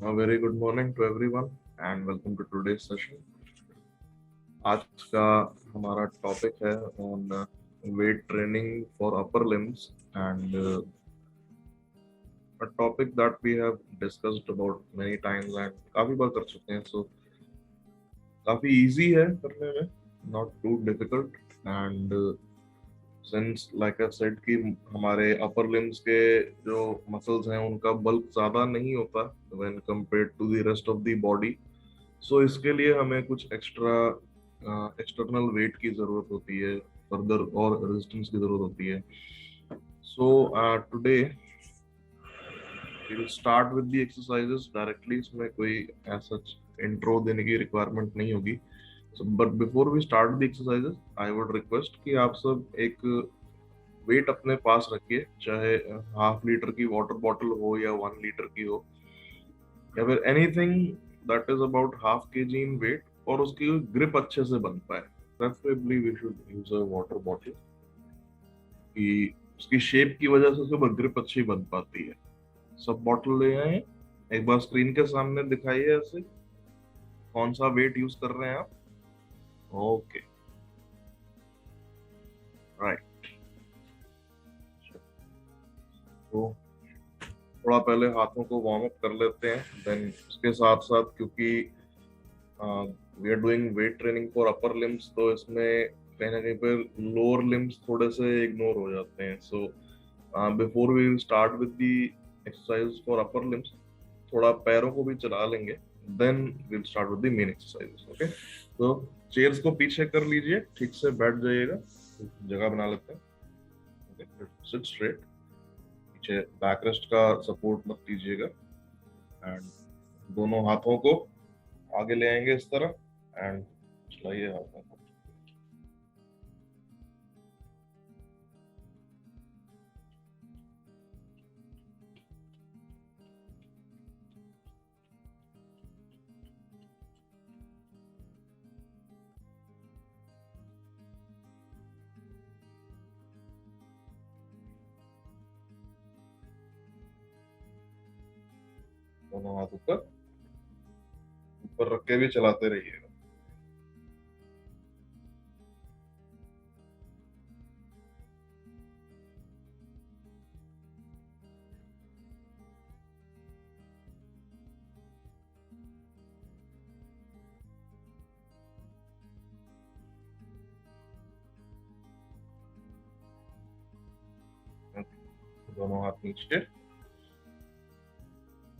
A very good morning to everyone and welcome to today's session. आज का हमारा topic है on wait training for upper limbs and a topic that we have discussed about many times and काफी बार कर चुके हैं, so काफी easy है करने में, not too difficult and since like I said कि हमारे upper limbs के जो muscles हैं उनका bulk ज्यादा नहीं होता when compared to the rest of the body, so इसके लिए हमें कुछ एक्सटर्नल वेट की जरूरत होती है, फर्दर और रेजिस्टेंस की जरूरत होती है. So today we will start with the exercises directly. इसमें कोई ऐसा इंट्रो देने की रिक्वायरमेंट नहीं होगी. So but before we start the exercises I would request कि आप सब एक वेट अपने पास रखिए, चाहे हाफ लीटर की वाटर बॉटल हो या 1 लीटर की हो या फिर anything that is about half kg in weight और उसकी ग्रिप अच्छे से बन पाए. Preferably we should use a water bottle कि उसकी शेप की वजह से उसके ग्रिप अच्छी बन पाती है. सब बॉटल ले आए, एक बार स्क्रीन के सामने दिखाइए ऐसे कौन सा वेट यूज कर रहे हैं आप. Okay, right. तो थोड़ा पहले हाथों को वार्म अप कर लेते हैं, देन उसके साथ साथ क्योंकि we are doing weight training for upper limbs, तो इसमें कहीं ना कहीं पर लोअर लिम्स थोड़े से इग्नोर हो जाते हैं. So before we will start with the exercise for upper limbs थोड़ा पैरों को भी चला लेंगे, then we will start with the main exercises. Okay, तो चेयर्स को पीछे कर लीजिए, ठीक से बैठ जाइएगा, जगह बना लेते हैं. ओके, सिट स्ट्रेट, पीछे बैक रेस्ट का सपोर्ट मत कीजिएगा एंड दोनों हाथों को आगे ले आएंगे इस तरह एंड चलाइए हाथों को. दोनों हाथ ऊपर रख के भी चलाते रहिएगा. दोनों हाथ नीचे.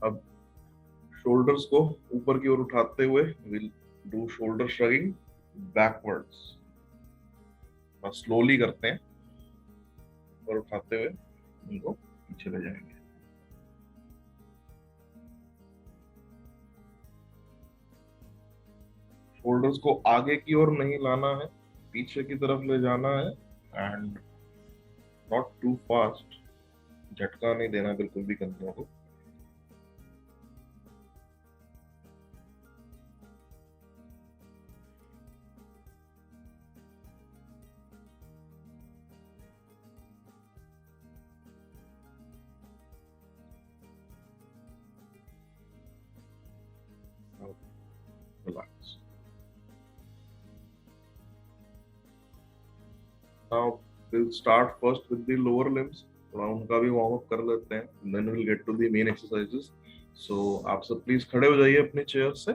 अब शोल्डर्स को ऊपर की ओर उठाते हुए will do shoulder shrugging backwards. बस स्लोली करते हैं, ऊपर उठाते हुए उनको पीछे ले जाएंगे. शोल्डर्स को आगे की ओर नहीं लाना है, पीछे की तरफ ले जाना है एंड नॉट टू फास्ट. झटका नहीं देना बिल्कुल भी कंधों को. Relax. Now we'll start first with the lower limbs. थोड़ा उनका भी वार्म अप कर लेते हैं, then we'll get to the main exercises. So आप सब प्लीज खड़े हो जाइए अपने चेयर से.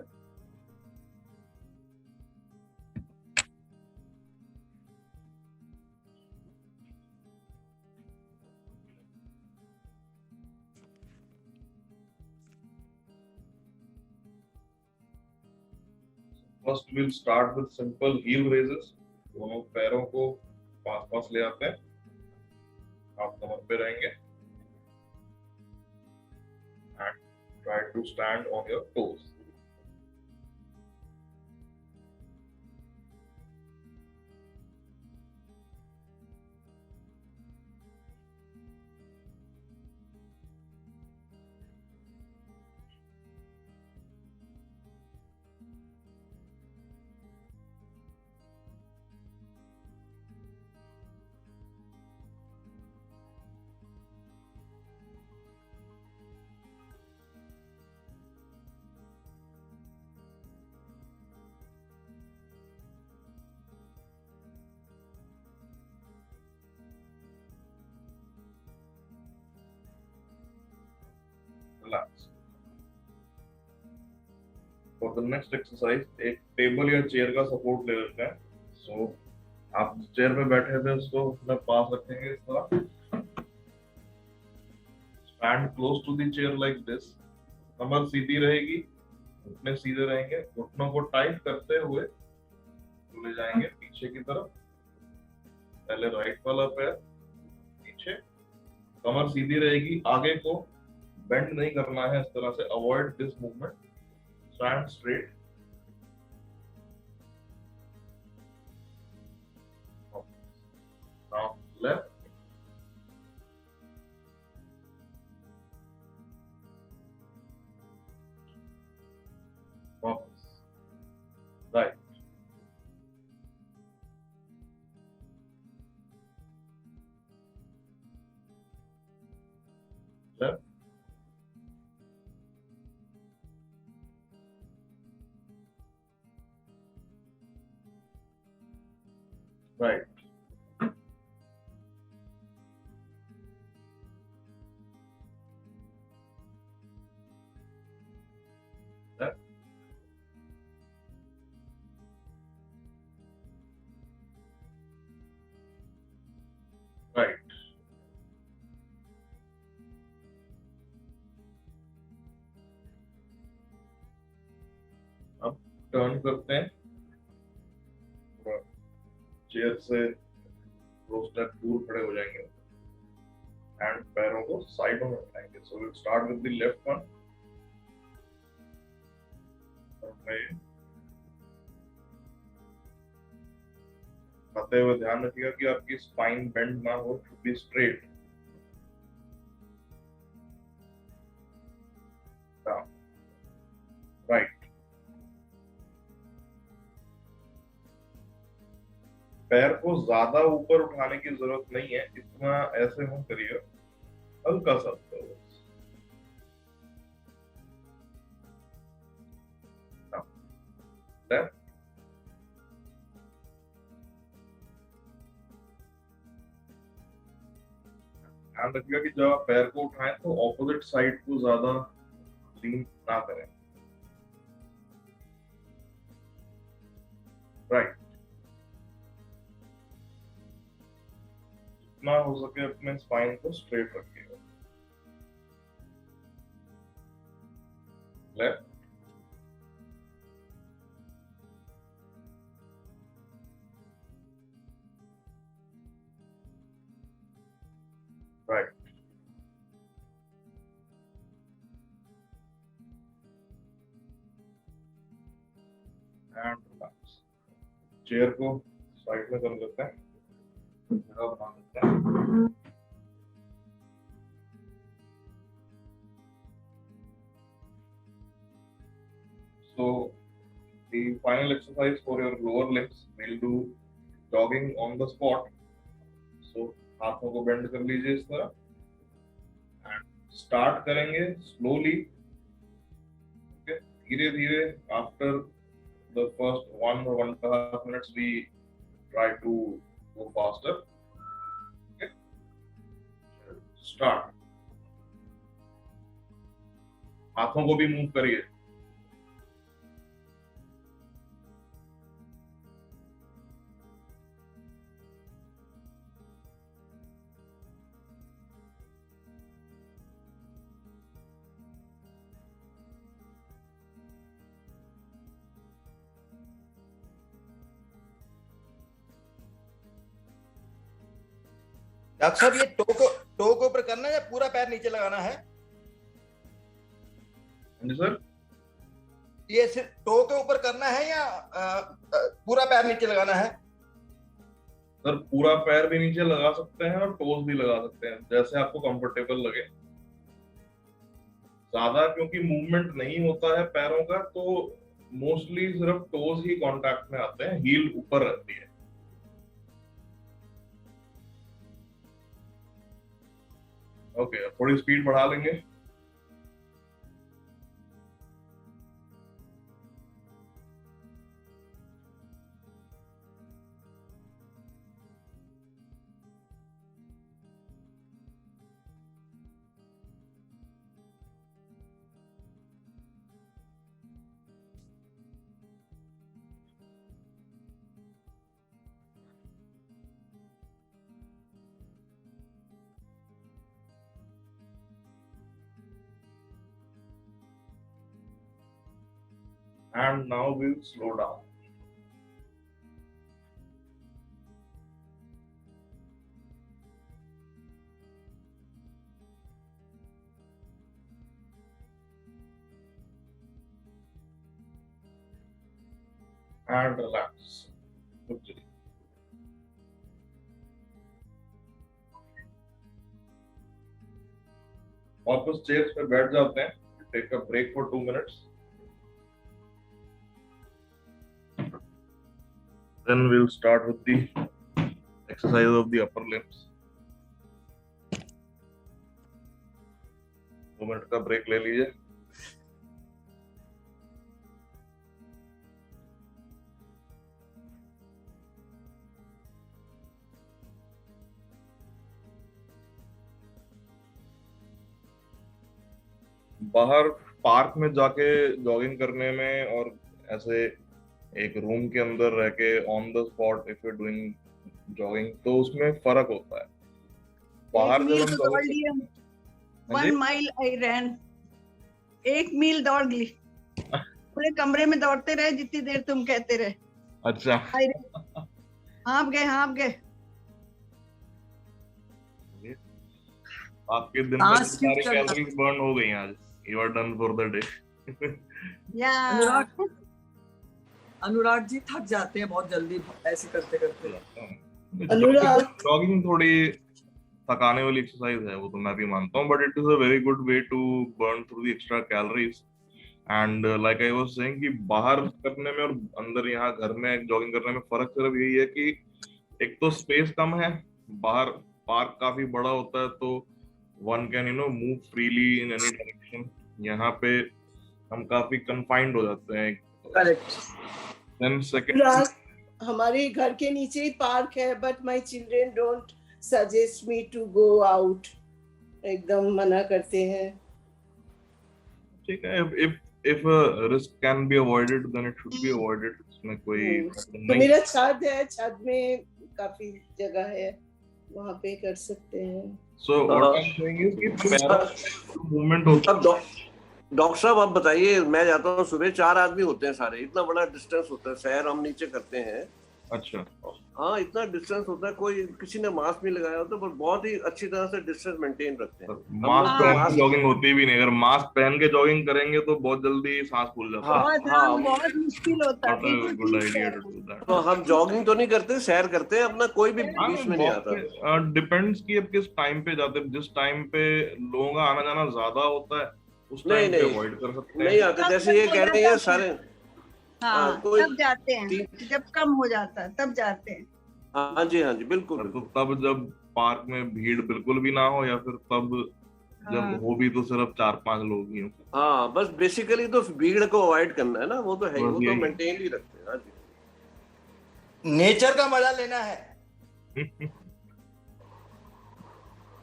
First we'll start with simple heel raises. दोनों पैरों को पास पास ले आते हैं, आप कमर पे रहेंगे and try to stand on your toes. Relax. For the next exercise एक टेबल या चेयर का सपोर्ट ले लेते हैं। सो आप चेयर पे बैठे थे उसको अपने पास रखेंगे इस तरह, stand close to the chair like this. कमर सीधी रहेगी, घुटने सीधे रहेंगे, घुटनों को टाइट करते हुए ले जाएंगे पीछे की तरफ। पहले राइट वाला पैर पीछे, कमर सीधी रहेगी, आगे को बेंड नहीं करना है इस तरह से, avoid this movement, stand straight. Now left, वापस right, left, right, left, right. अब टर्न करते हैं, चेयर से दो स्टेप दूर खड़े हो जाएंगे एंड पैरों को साइडों में उठाएंगे। So will start with the left one. खाते हुए ध्यान रखिएगा कि आपकी स्पाइन बेंड ना हो, शुड बी स्ट्रेट। राइट, पैर को ज्यादा ऊपर उठाने की जरूरत नहीं है, इतना ऐसे हम करिए, हल्का सा लेफ्ट, ध्यान रखिएगा कि जब आप पैर को उठाएं तो ऑपोजिट साइड को ज्यादा लीन ना करें। राइट, जितना हो सके अपने स्पाइन को स्ट्रेट रखिएगा। Left, right, and relax. Chair को साइड में कर लेते हैं, जगह बना लेते हैं। So the final exercise for your lower limbs, we'll do jogging on the spot. So हाथों को बेंड कर लीजिए इस तरह एंड स्टार्ट करेंगे स्लोली। ओके, धीरे धीरे after the first 1 or 1.5 minutes we try to go faster. Okay, start, हाथों को भी मूव करिए। डॉक्टर साहब, ये टो को ऊपर करना है या पूरा पैर नीचे लगाना है? जी सर, ये सिर्फ टो के ऊपर करना है या पूरा पैर नीचे लगाना है? सर पूरा पैर भी नीचे लगा सकते हैं और टोज भी लगा सकते हैं, जैसे आपको कंफर्टेबल लगे। ज्यादा क्योंकि मूवमेंट नहीं होता है पैरों का, तो मोस्टली सिर्फ टोज ही कांटेक्ट में आते हैं, हील ऊपर रहती है। ओके, थोड़ी स्पीड बढ़ा लेंगे। And now we'll slow down. And relax. Good. वापस चेयर्स पे बैठ जाते हैं. Take a break for 2 minutes. Then we'll start with the exercise of the upper limbs. 2 minute का ब्रेक ले लीजिए. बाहर पार्क में जाके जॉगिंग करने में और ऐसे एक रूम के अंदर रह के on the spot if you doing jogging तो उसमें फर्क होता है. बाहर जब हम दौड़ लिए 1 माइल आई रैन 1 मील दौड़ ली पूरे कमरे में दौड़ते रहे जितनी देर तुम कहते रहे. अच्छा. हाँप गए. आपके दिन में सारी कैलोरीज बर्न हो गई आज. You are done for the day. Yeah. Anurag ji थक जाते हैं बहुत जल्दी ऐसे करते करते. जॉगिंग थोड़ी थकाने वाली एक्सरसाइज है वो तो मैं भी मानता हूँ, but it is a very good way to burn through the extra calories. And like I was saying कि बाहर करने में और अंदर यहाँ घर में जॉगिंग करने में फर्क सिर्फ यही है कि एक तो स्पेस कम है, बाहर पार्क काफी बड़ा होता है तो one can move freely in any direction. यहाँ पे हम काफी कंफाइंड हो जाते हैं. करेक्ट. देन सेकंड, हमारे घर के नीचे ही पार्क है but my children don't suggest me to go out. एकदम मना करते हैं. ठीक है. if risk can be avoided then it should be avoided. इसमें कोई तो मेरा छत है, छत में काफी जगह है, वहाँ पे कर सकते हैं. So what I'm saying is कि पैरा मूवमेंट होता है. डॉक्टर साहब आप बताइए, मैं जाता हूँ सुबह 4 आदमी होते हैं सारे, इतना बड़ा डिस्टेंस होता है, सैर हम नीचे करते हैं. अच्छा. हाँ इतना डिस्टेंस होता है, कोई किसी ने मास्क भी लगाया होता है पर बहुत ही अच्छी तरह से डिस्टेंस मेंटेन रखते हैं. मास्क पहन के जॉगिंग होती भी नहीं. अगर मास्क पहन के जॉगिंग करेंगे तो बहुत जल्दी सांस फूल जाता है. बहुत मुश्किल होता है. Good idea to do that. तो हम जॉगिंग तो नहीं करते, सैर करते हैं अपना, कोई भी बीच में नहीं आता. डिपेंड्स कि आप किस टाइम पे जाते हैं. जिस टाइम पे लोगों का आना जाना ज्यादा होता है उस टाइम पे अवॉइड कर सकते हैं. नहीं आते, जैसे ये कह रहे हैं सारे. हाँ, तब जाते हैं जब कम हो जाता है तब जाते हैं. हाँ जी बिल्कुल. तो तब जब पार्क में भीड़ बिल्कुल भी ना हो या फिर तब जब हो भी तो सिर्फ 4-5 लोग ही हो. हाँ बस बेसिकली तो भीड़ को अवॉइड करना है ना, वो तो है, वो तो मेंटेन ही रखते हैं. हाँ जी. नेचर का मजा लेना है.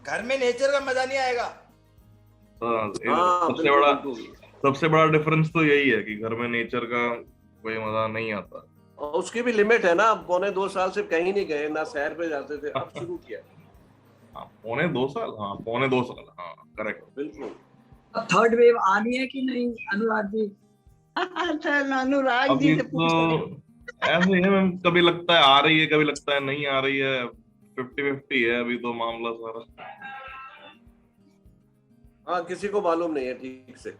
घर में नेचर का मजा नहीं आएगा. सबसे बड़ा डिफरेंस तो यही है कि घर में नेचर का कोई मजा नहीं आता. और उसकी भी लिमिट है ना. 1.25 साल से कहीं नहीं गए ना, सैर पे जाते थे, अब शुरू किया. हाँ 1.25 साल. हाँ 1.25 साल. हाँ करेक्ट बिल्कुल. अब थर्ड वेव आनी है कि नहीं अनुराग जी? अनुराग जी से तो ऐसे है मैम, कभी लगता है आ रही है, कभी लगता है नहीं आ रही है. 50-50 है अभी तो मामला सारा. हाँ किसी को मालूम नहीं है ठीक से.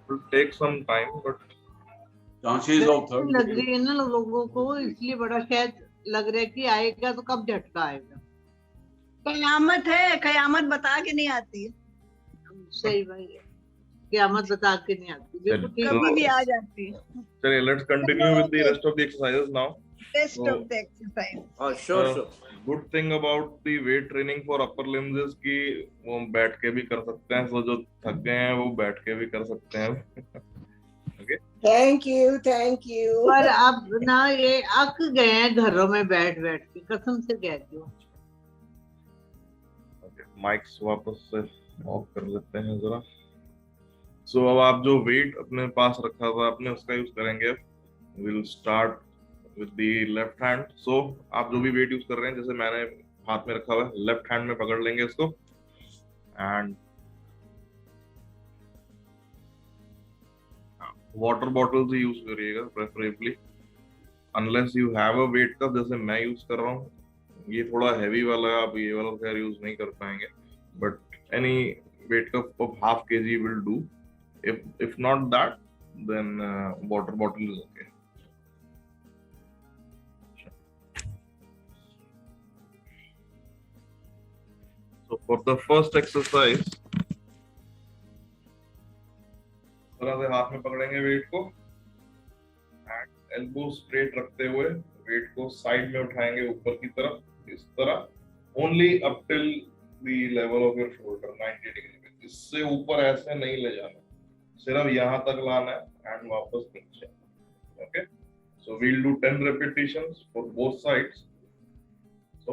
Will take some time but chances of third लग रही है ना लोगों को, इसलिए बड़ा शायद लग रहा है कि आएगा तो कब झटका आएगा. कयामत है, कयामत बता के नहीं आती है. सही भाई है, कयामत बता के नहीं आती, कभी भी आ जाती है. चलिए let's continue with the rest of the exercises now. Rest of the exercise. Sure. Good thing about the wait training for upper limbs is कि वो बैठ के भी कर सकते हैं. सो जो थक गए हैं वो बैठ के भी कर सकते हैं. Thank you. पर अब ना ये अक गए हैं घरों में बैठ बैठ के, कसम से कहती हूँ. माइक्स वापस से ऑफ कर लेते हैं जरा. सो अब आप जो वेट अपने पास रखा था आपने उसका यूज करेंगे. Will start with the left hand. So आप जो भी वेट यूज कर रहे हैं, जैसे मैंने हाथ में रखा हुआ है, लेफ्ट हैंड में पकड़ लेंगे इसको एंड वाटर बॉटल से यूज करिएगा preferably, unless you have a weight cup जैसे मैं यूज कर रहा हूँ। ये थोड़ा हैवी वाला है, आप ये वाला खैर यूज नहीं कर पाएंगे, but any weight cup of half kg will do. if not that, then water bottle is okay. So for the first exercise, तरह से हाथ में पकड़ेंगे वेट को एंड एल्बो स्ट्रेट रखते हुए वेट को साइड में उठाएंगे ऊपर की तरफ इस तरह, only up till the level of your shoulder 90 degree पे। इससे ऊपर ऐसे नहीं ले जाना, सिर्फ यहाँ तक लाना है एंड वापस नीचे। Okay, so we'll do 10 repetitions for both sides. So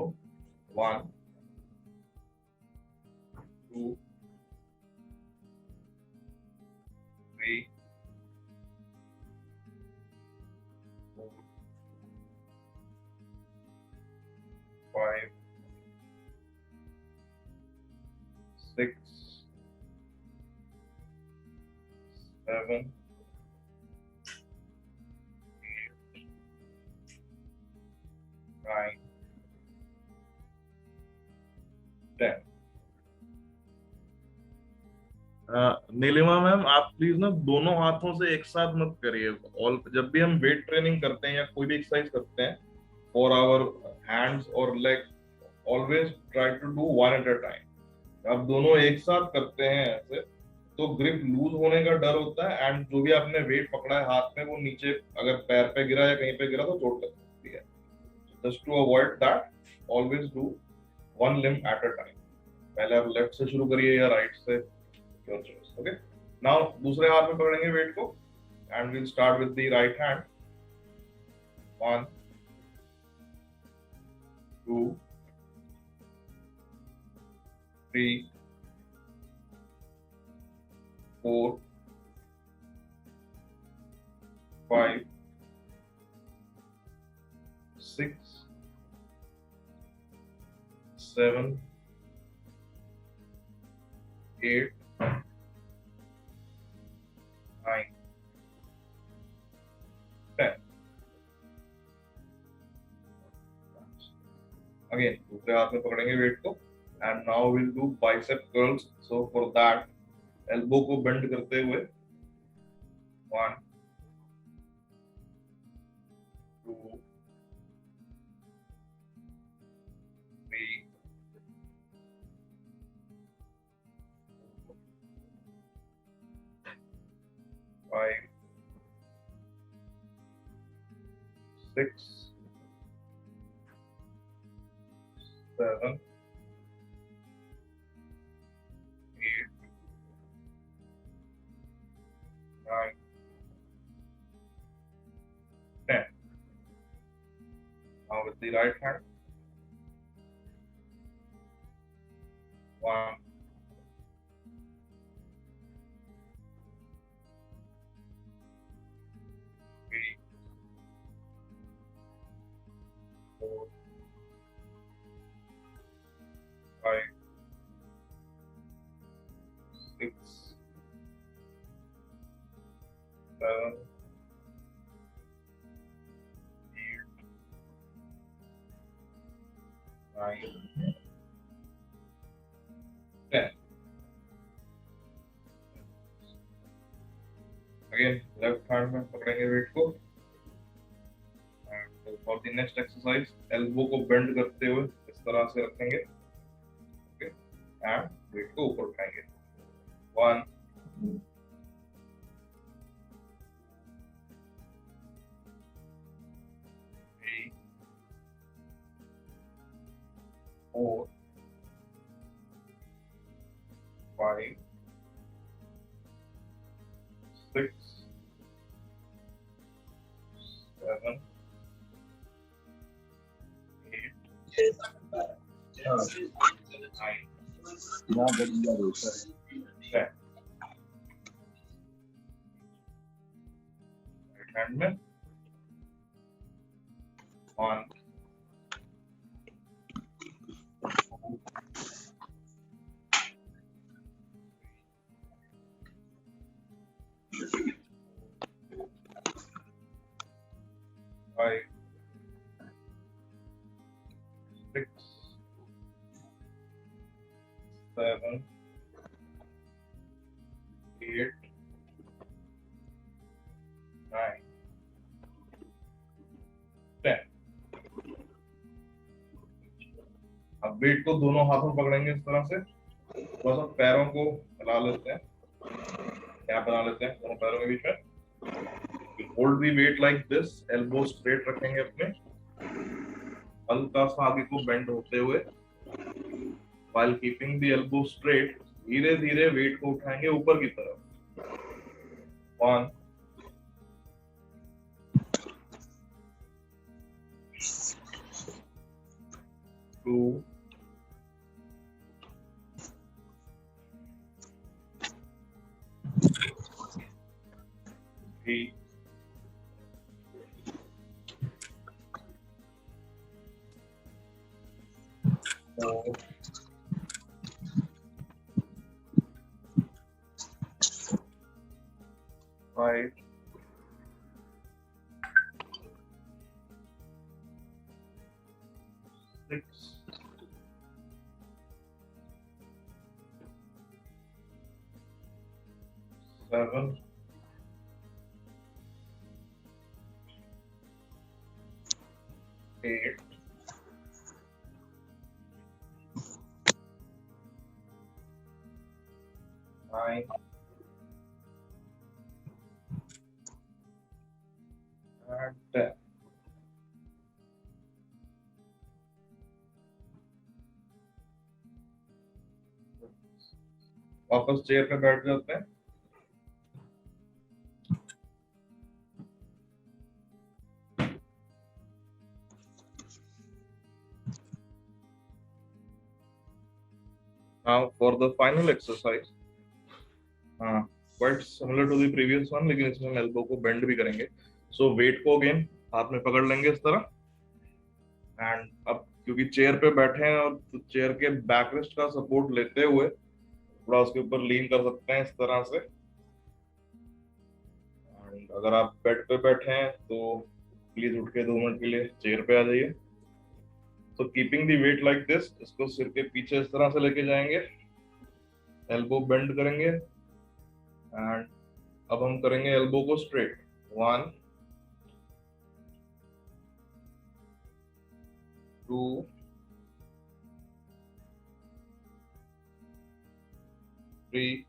1 2 3 4 5 6 7 8 9 10। Nilima ma'am, आप प्लीज ना दोनों हाथों से एक साथ मत करिए। ऑल जब भी हम वेट ट्रेनिंग करते हैं या कोई भी एक्सरसाइज करते हैं फॉर आवर हैंड्स और leg, always try to do one at a time. आप दोनों एक साथ करते हैं ऐसे तो ग्रिप लूज होने का डर होता है एंड जो भी आपने वेट पकड़ा है हाथ में वो नीचे अगर पैर पे गिरा या कहीं पे गिरा तो चोट लग सकती है। Just to avoid that, always do one limb at a time. पहले आप लेफ्ट से शुरू करिए या राइट से, योर चॉइस। ओके, नाउ दूसरे हाथ में पकड़ेंगे वेट को and will start with the right hand. 1 2 3 4 5 6 7 8 9 10। Again दूसरे हाथ में पकड़ेंगे वेट को and now will do bicep curls. So for that elbow को बेंड करते हुए 1 2 3 5 6 7 8 9 10। Now with the right hand, 1 3 4 5 6 7 8 9 10। Again left hand में पकड़ेंगे वेट को and for the next exercise elbow को बेंड करते हुए इस तरह से रखेंगे। ओके, एंड वेट को ऊपर उठाएंगे। 1 3 4 5 6 7 8 9 10। राइट हैंड में 1 2 7, 8, 9, 10। अब वेट को दोनों हाथों में पकड़ेंगे इस तरह से, बस हम पैरों को हिला लेते हैं, क्या बना लेते हैं दोनों पैरों के बीच में। Hold the weight like this, elbow straight रखेंगे अपने, हल्का सा आगे को बेंड होते हुए, while keeping the elbow straight. धीरे धीरे वेट को उठाएंगे ऊपर की तरफ। 1, 2, 3, 4, 5, 6, 7, 8, 9, and 10। वापस चेयर पे बैठ जाते हैं। Now for the final exercise, quite similar to the previous one, लेकिन इसमें हम elbow को bend भी करेंगे। So weight को again हाथ में पकड़ लेंगे इस तरह, and अब क्योंकि चेयर पे बैठे हैं और चेयर के बैक रेस्ट का सपोर्ट लेते हुए थोड़ा उसके ऊपर लीन कर सकते हैं इस तरह से। And अगर आप बेड पे बैठे हैं तो प्लीज उठ के 2 मिनट के लिए चेयर पे आ जाइए। तो keeping the weight like this, इसको सिर के पीछे इस तरह से लेके जाएंगे, एल्बो बेंड करेंगे, एंड अब हम करेंगे एल्बो को स्ट्रेट। 1, 2, 3,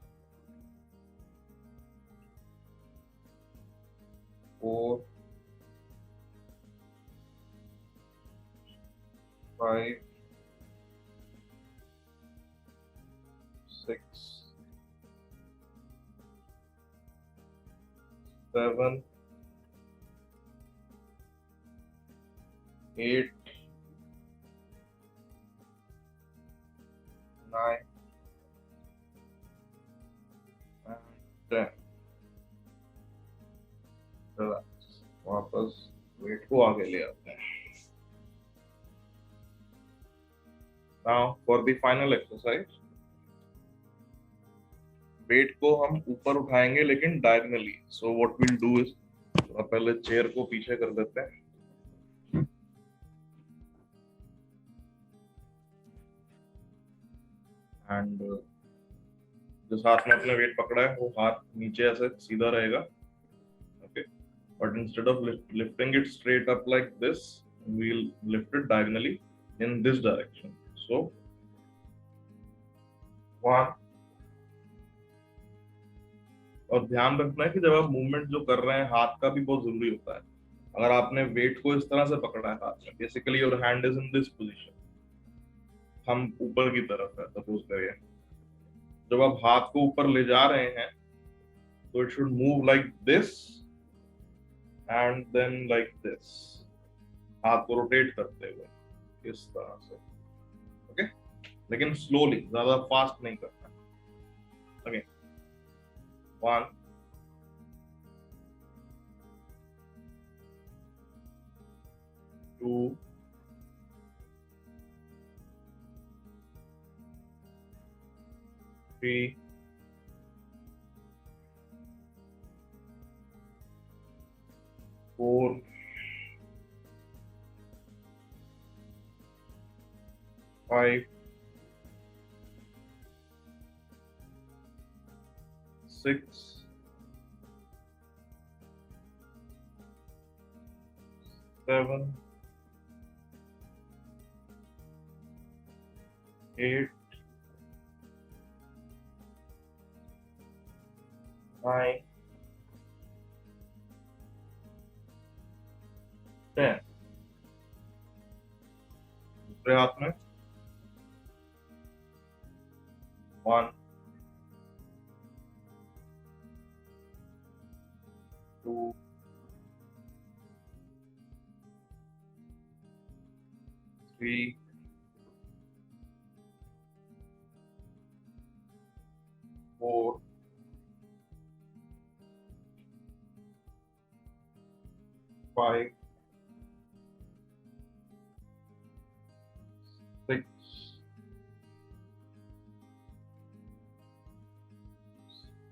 4, 5, 6, 7, 8, 9, and 10। वापस वेट को आगे ले आते हैं। Now for the final exercise, weight को हम ऊपर उठाएंगे लेकिन diagonally. So what we'll do is, पहले चेयर को पीछे कर देते हैं, एंड जिस हाथ में अपने वेट पकड़ा है वो हाथ नीचे ऐसे सीधा रहेगा, okay. But instead of lifting it straight up like this, we'll lift it diagonally in this direction. So 1, और ध्यान रखना है कि जब आप मूवमेंट जो कर रहे हैं हाथ का भी बहुत जरूरी होता है। अगर आपने वेट को इस तरह से पकड़ा है हाथ में, basically your hand is in this position, हम ऊपर की तरफ है सपोज करिए, जब आप हाथ को ऊपर ले जा रहे हैं तो it should move like this and then like this, हाथ को रोटेट करते हुए इस तरह से, ओके। लेकिन स्लोली, ज्यादा फास्ट नहीं करना, ओके। 1, 2, 3, 4, 5, 6, 7, 8, 9, 10. दूसरे हाथ में 1, 2, 3, 4, 5, 6,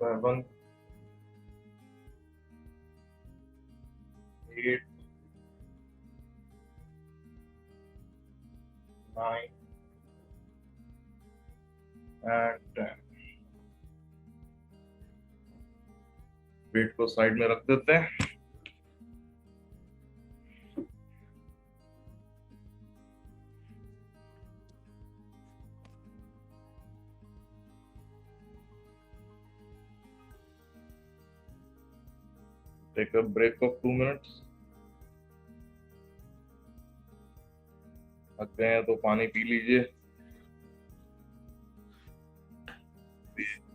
7, 8, 9, and 10. वेट को साइड में रख देते हैं। Take a break of 2 minutes. थक गए हैं तो पानी पी लीजिए।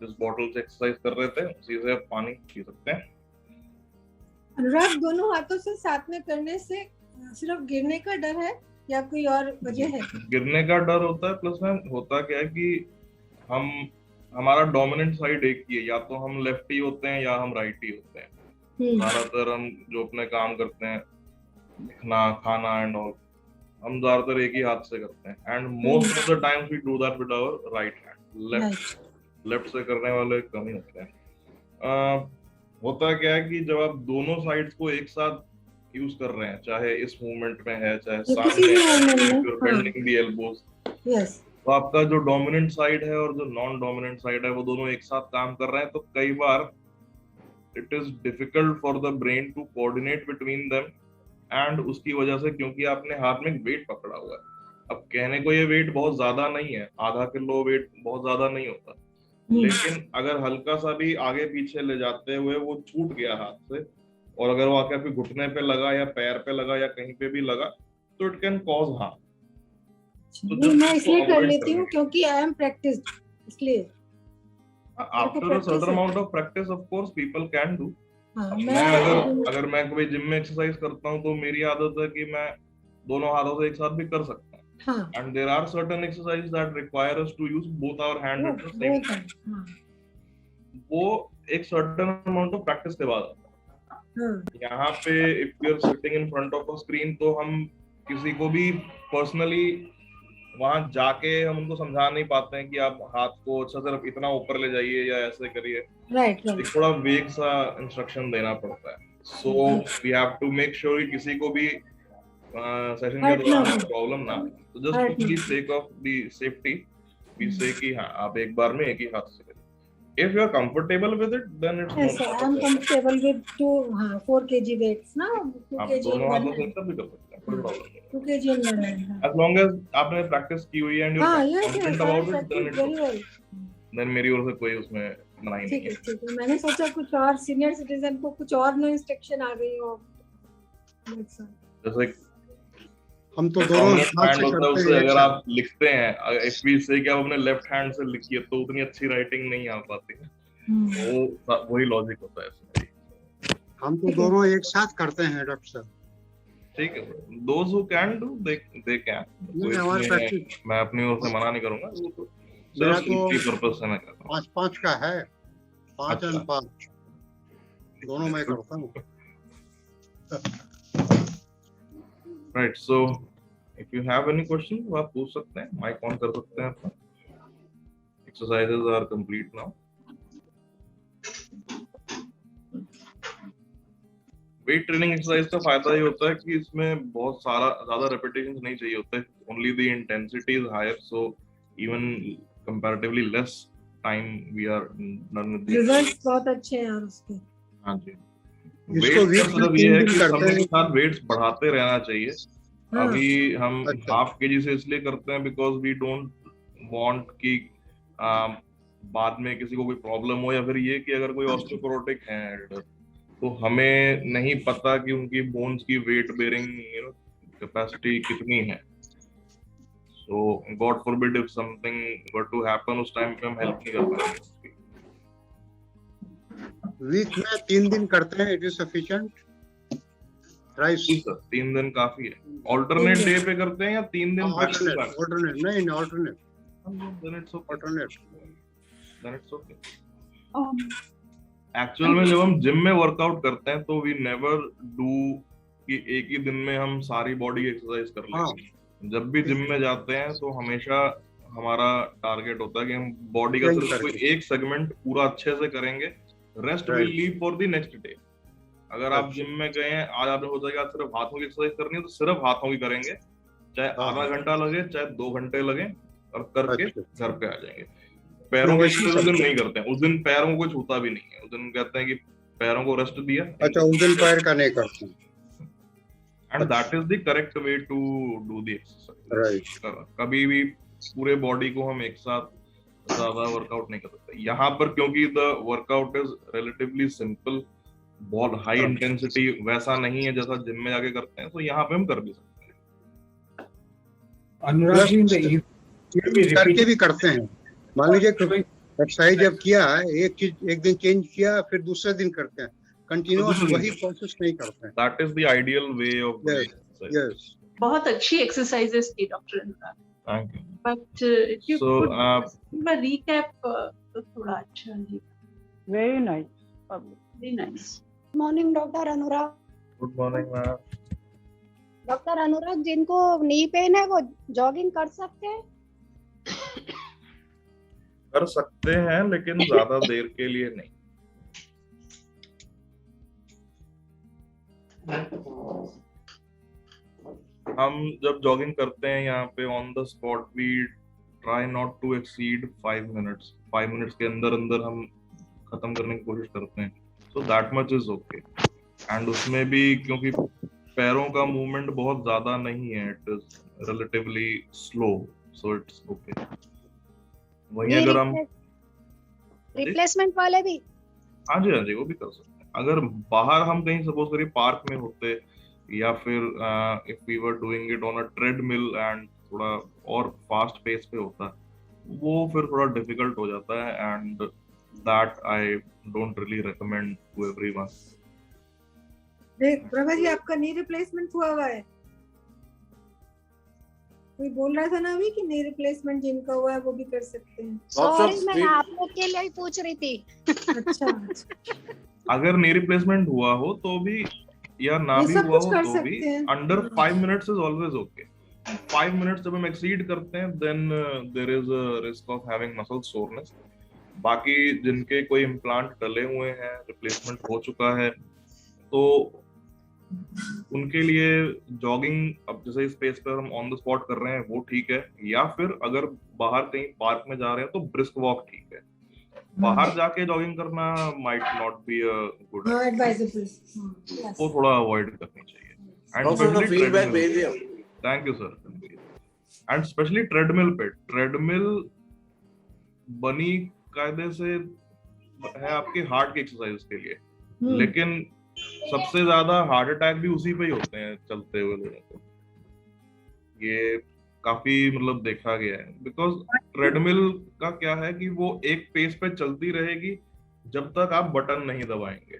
जिस बॉटल से एक्सरसाइज कर रहे थे उसी से आप पानी पी सकते हैं। अनुराग, दोनों हाथों से साथ में करने से सिर्फ गिरने का डर है या कोई और वजह है? गिरने का डर होता है, प्लस में होता क्या है कि हमारा डोमिनेंट साइड एक ही है, या तो हम लेफ्टी होते हैं या हम राइटी होते हैं। ज्यादातर हम जो अपने काम करते हैं, लिखना, खाना एंड ऑल, हम ज्यादातर एक ही हाथ से करते हैं। And most of the times we do that with our right hand. Left से करने वाले कम ही होते हैं। होता क्या है कि जब आप दोनों साइड्स को एक साथ यूज कर रहे हैं, चाहे इस मूवमेंट में है चाहे सामने बेंडिंग द एल्बोज, तो आपका जो डोमिनेंट साइड है और जो नॉन डोमिनेंट साइड है वो दोनों एक साथ काम कर रहे हैं। तो कई बार it is difficult for the brain to coordinate between them, and उसकी वजह से, क्योंकि आपने हाथ में वेट पकड़ा हुआ है। अब कहने को ये वेट बहुत ज्यादा नहीं है, आधा किलो वेट बहुत ज्यादा नहीं होता, लेकिन अगर हल्का सा भी आगे पीछे ले जाते हुए वो छूट गया हाथ से, और अगर वो आके आपके घुटने पे लगा या पैर पे लगा या कहीं पे भी लगा, तो इट कैन कॉज हार्म। तो मैं इसलिए कर लेती हूँ क्योंकि आई एम प्रैक्टिस्ड, इसलिए। After a certain amount of practice of course people can do. मैं अगर मैं कोई जिम में एक्सरसाइज करता हूँ तो मेरी आदत है कि मैं दोनों हाथों से एक साथ भी कर सकता हूँ। And there are certain exercise that require us to use both our hand at the same time. वो एक सर्टेन अमाउंट ऑफ प्रैक्टिस के बाद आता है। यहाँ पे if you are sitting in front of a screen, तो हम किसी को भी पर्सनली वहां जाके हम उनको समझा नहीं पाते हैं कि आप हाथ को अच्छा सिर्फ इतना ऊपर ले जाइए या ऐसे करिए। एक थोड़ा वेग सा इंस्ट्रक्शन देना पड़ता है। So we have to make sure कि किसी को भी सेशन के दौरान प्रॉब्लम ना आए। तो just to be sake of the safety we say कि हाँ आप एक बार में एक ही हाथ से करिए। If you are comfortable with it, then it's yes, I am comfortable with 4 kg weights ना, 2 kg दोनों हाथों से सब भी कर सकते हैं, कोई प्रॉब्लम नहीं। 2 kg in one hand। As long as आपने प्रैक्टिस की हुई है and you're confident about it, then it's okay। Then मेरी ओर से कोई उसमें मनाही नहीं है। ठीक है। मैंने सोचा कुछ और सीनियर सिटीजन को कुछ और नो इंस्ट्रक्शन आ गई हो। जैसे हम तो दोनों हाथ से करते हैं। अगर आप लिखते हैं, इफ वी से कि आप अपने लेफ्ट हैंड से लिखिए, तो उतनी अच्छी राइटिंग नहीं आ पाती है। वो वही लॉजिक होता है। हम तो दोनों एक साथ करते हैं डॉक्टर साहब। ठीक है, those who can do they can। मैं अपनी ओर से मना नहीं करूंगा, सिर्फ सेफ्टी पर्पस से मैं करता हूं। 5-5 का है, 5 और 5 दोनों मैं करता हूं। Right, so if you have any questions, तो आप पूछ सकते हैं, माइक ऑन कर सकते हैं अपना। Exercises are complete now। Weight training exercise का फायदा ये होता है कि इसमें बहुत ज्यादा रेपिटेशंस नहीं चाहिए होते। Only the intensity is higher, so even comparatively less time we are done with the results बहुत अच्छे हैं यार उसके। हाँ जी। इसको वेट वीक का मतलब में ये 3 है दिन कि करते समय के हैं। साथ वेट्स बढ़ाते रहना चाहिए। हाँ। अभी हम अच्छा। हाफ केजी से इसलिए करते हैं बिकॉज वी डोंट वांट कि बाद में किसी को कोई प्रॉब्लम हो, या फिर ये कि अगर कोई ऑस्टियोपोरोटिक है एल्डर, तो हमें नहीं पता कि उनकी बोन्स की वेट बेरिंग कैपेसिटी कितनी है। So God forbid if something were to happen, उस टाइम पे हम हेल्प नहीं कर पाएंगे उसकी। वीक में 3 दिन करते हैं, इट इज सफिशिएंट राइस। जी सर, 3 दिन काफी है। ऑल्टरनेट डे पे करते हैं या 3 दिन बैक टू बैक? ऑल्टरनेट नहीं, alternate Then it's okay. Alternate. Then it's okay. Actual में जब हम जिम में वर्कआउट करते हैं तो वी नेवर डू कि एक ही दिन में हम सारी बॉडी एक्सरसाइज कर लेंगे। जब भी जिम में जाते हैं तो हमेशा हमारा टारगेट होता है कि हम बॉडी का सिर्फ कोई एक सेगमेंट पूरा अच्छे से करेंगे, rest will leave for the next day. अगर आप जिम में गए हैं, आज आपने सोचा कि आज सिर्फ हाथों की एक्सरसाइज करनी है, तो सिर्फ हाथों की करेंगे, चाहे आधा घंटा लगे चाहे 2 घंटे लगे, और करके घर पे आ जाएंगे। पैरों की एक्सरसाइज उस दिन नहीं करते हैं, उस दिन पैरों को कोई छूता भी नहीं है। उस दिन कहते हैं कि पैरों को रेस्ट दिया। अच्छा, उस दिन पैर का नहीं करते। And that is the correct way to do the exercise. Right. कभी भी पूरे बॉडी को हम एक साथ ज्यादा वर्कआउट नहीं कर सकते। यहाँ पर क्योंकि the workout is relatively simple, बहुत हाई इंटेंसिटी वैसा नहीं है जैसा जिम में जाके करते हैं, तो यहाँ पे हम कर भी सकते हैं। अनुराग जी करके भी करते हैं। मान लीजिए एक्सरसाइज जब किया, एक दिन चेंज किया, फिर दूसरे दिन करते हैं, कंटिन्यूअस वही प्रोसेस नहीं करते हैं। That is the ideal way of doing exercise. Yes, बहुत अच्छी एक्सरसाइजेस की doctor Anurag. Thank you. But if you could recap तो थोड़ा अच्छा जी। Very nice, very nice. Morning doctor Anurag. Good morning ma'am. Doctor Anurag, जिनको नी पेन है वो जॉगिंग कर सकते हैं? कर सकते हैं, लेकिन ज्यादा देर के लिए नहीं। हम जब जॉगिंग करते हैं यहाँ पे on the spot, we try not to exceed 5 minutes. 5 minutes के अंदर अंदर हम खत्म करने की कोशिश करते हैं, so that much is okay. And उसमें भी क्योंकि पैरों का मूवमेंट बहुत ज्यादा नहीं है, it is relatively slow, so it's okay. वही अगर हम रिप्लेसमेंट वाले भी? हाँ जी, वो भी कर सकते हैं। अगर बाहर हम कहीं सपोज करिए पार्क में होते, या फिर if we were doing it on a treadmill and थोड़ा और फास्ट पेस पे होता, वो फिर थोड़ा डिफिकल्ट हो जाता है, and that I don't really recommend to everyone. Prabha ji, आपका नी रिप्लेसमेंट हुआ है? कोई बोल रहा था ना अभी कि नी रिप्लेसमेंट जिनका हुआ है वो भी कर सकते हैं। सॉरी, मैं आप लोग के लिए ही पूछ रही थी। अच्छा। अगर नी रिप्लेसमेंट हुआ हो तो भी, या ना भी हुआ हो तो भी, under 5 minutes is always okay. 5 minutes जब हम एक्सीड करते हैं, then there is a risk of having muscle soreness. बाकी जिनके कोई इम्प्लांट डले हुए हैं, रिप्लेसमेंट हो चुका है, तो उनके लिए जॉगिंग, अब जैसे इस स्पेस पर हम ऑन द स्पॉट कर रहे हैं, वो ठीक है। या फिर अगर बाहर कहीं पार्क में जा रहे हैं तो ब्रिस्क वॉक ठीक है। बाहर जाके जॉगिंग करना might not be a good, वो थोड़ा अवॉइड करनी चाहिए। एंड स्पेशली फीडबैक भेजिए। Thank you sir. And specially treadmill पे, ट्रेडमिल बनी कायदे से है आपके हार्ट की एक्सरसाइज के लिए, लेकिन सबसे ज्यादा हार्ट अटैक भी उसी पे ही होते हैं चलते हुए लोगों को। ये काफी मतलब देखा गया है, बिकॉज ट्रेडमिल का क्या है कि वो एक पेस पे चलती रहेगी जब तक आप बटन नहीं दबाएंगे।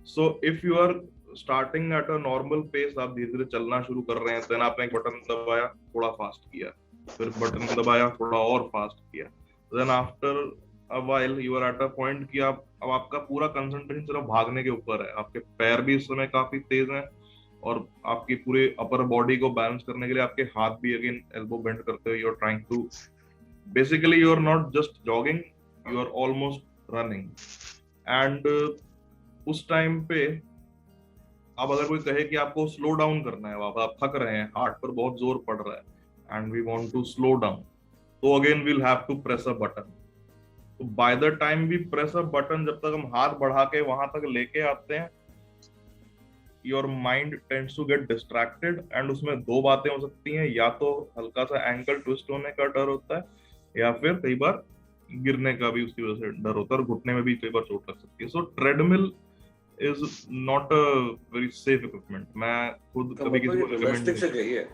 So if you are starting at a normal pace, आप धीरे धीरे चलना शुरू कर रहे हैं, देन आपने एक बटन दबाया, थोड़ा फास्ट किया, फिर बटन दबाया, थोड़ा और फास्ट किया, then after a while you are at a point कि आप, अब आपका पूरा कंसंट्रेशन सिर्फ भागने के ऊपर है। आपके पैर भी इस समय काफी तेज हैं, और आपकी पूरे अपर बॉडी को बैलेंस करने के लिए आपके हाथ भी अगेन एल्बो बेंड करते हुए you are trying to, basically you are not just jogging, you are almost running. And उस टाइम पे अब अगर कोई कहे कि आपको स्लो डाउन करना है, आप थक रहे हैं, हार्ट पर बहुत जोर पड़ रहा है, and we want to slow down, तो again we'll have to press a button. तो by the time we press a button, जब तक हम हाथ बढ़ा के वहां तक लेके आते हैं, your mind tends to get distracted, and उसमें दो बातें हो सकती हैं, या तो हल्का सा एंकल ट्विस्ट होने का डर होता है, या फिर कई बार गिरने का भी उसकी वजह से डर होता है, और घुटने में भी कई बार चोट लग सकती है। So treadmill is not a very safe equipment. मैं खुद कभी किसी को रिकमेंड से कहिए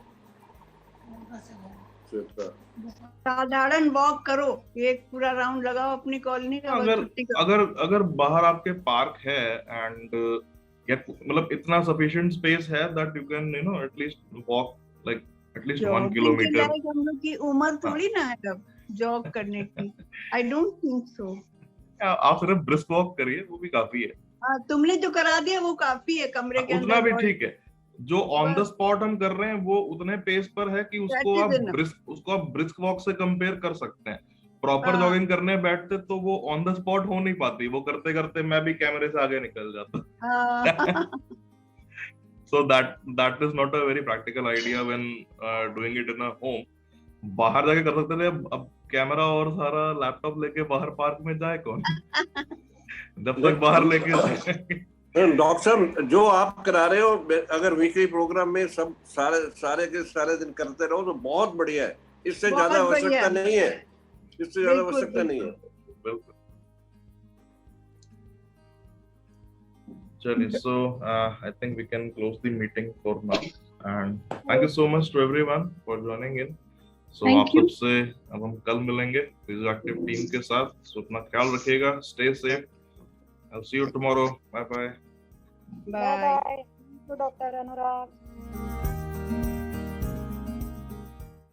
साधारण वॉक करो, एक पूरा राउंड लगाओ अपनी कॉलोनी का। अगर बाहर आपके पार्क है एंड मतलब इतना सफिशिएंट स्पेस है that you can at least walk like at least 1 kilometre. हम लोग की उम्र थोड़ी ना है अब जॉग करने की। I don't think so. आप सिर्फ ब्रिस्क वॉक करिए, वो भी काफी है। तुमने जो करा दिया वो काफी है कमरे के अंदर, उतना भी ठीक है। जो ऑन द स्पॉट हम कर रहे हैं वो उतने पेस पर है कि उसको आप ब्रिस्क वॉक से कंपेयर कर सकते हैं। प्रॉपर जॉगिंग करने बैठते तो वो ऑन द स्पॉट हो नहीं पाती, वो करते करते मैं भी कैमरे से आगे निकल जाता। So that is not a very practical idea when doing it in a home. बाहर जाके कर सकते थे, अब कैमरा और सारा लैपटॉप लेके बाहर पार्क में जाए कौन? जब तक बाहर लेके जाए। डॉक्टर साहब जो आप करा रहे हो, अगर वीकली प्रोग्राम में सब सारे के सारे दिन करते रहो तो बहुत बढ़िया है। इससे ज्यादा आवश्यकता नहीं है, इससे ज्यादा आवश्यकता नहीं है। चलिए, so I think we can close the meeting for now and thank you so much to everyone for joining in. So आप सबसे अब हम कल मिलेंगे फिजियोएक्टिव टीम के साथ। So अपना ख्याल रखिएगा, stay safe. I'll see you tomorrow. Bye bye. Bye bye. Dr. Anurag.